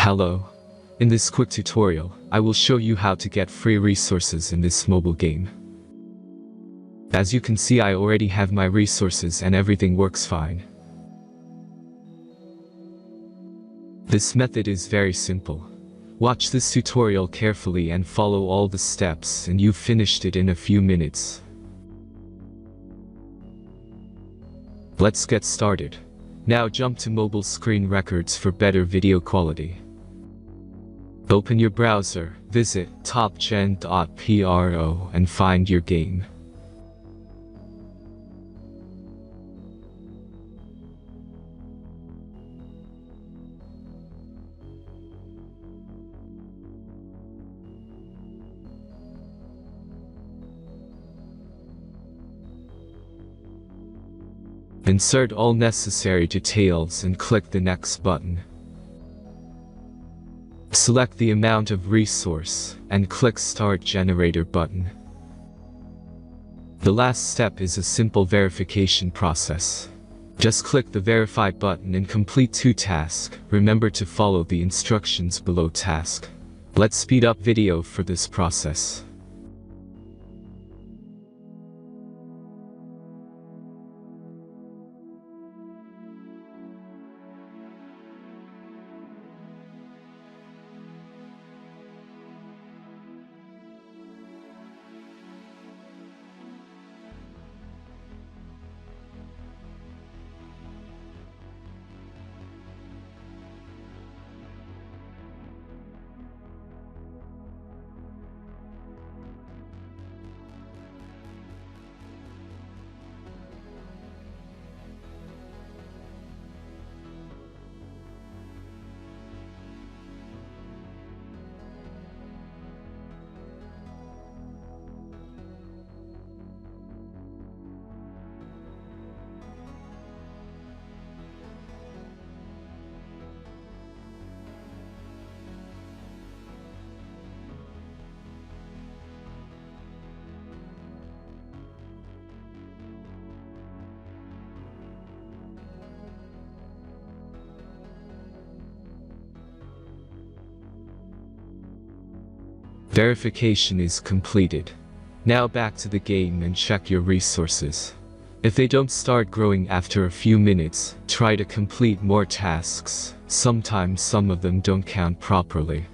Hello. In this quick tutorial, I will show you how to get free resources in this mobile game. As you can see, I already have my resources and everything works fine. This method is very simple. Watch this tutorial carefully and follow all the steps and you've finished it in a few minutes. Let's get started. Now jump to mobile screen records for better video quality. Open your browser, visit hack..Pro and find your game. Insert all necessary details and click the next button. Select the amount of resource and click Start Generator button. The last step is a simple verification process. Just click the Verify button and complete 2 tasks. Remember to follow the instructions below task. Let's speed up video for this process. Verification is completed. Now back to the game and check your resources. If they don't start growing after a few minutes, try to complete more tasks. Sometimes some of them don't count properly.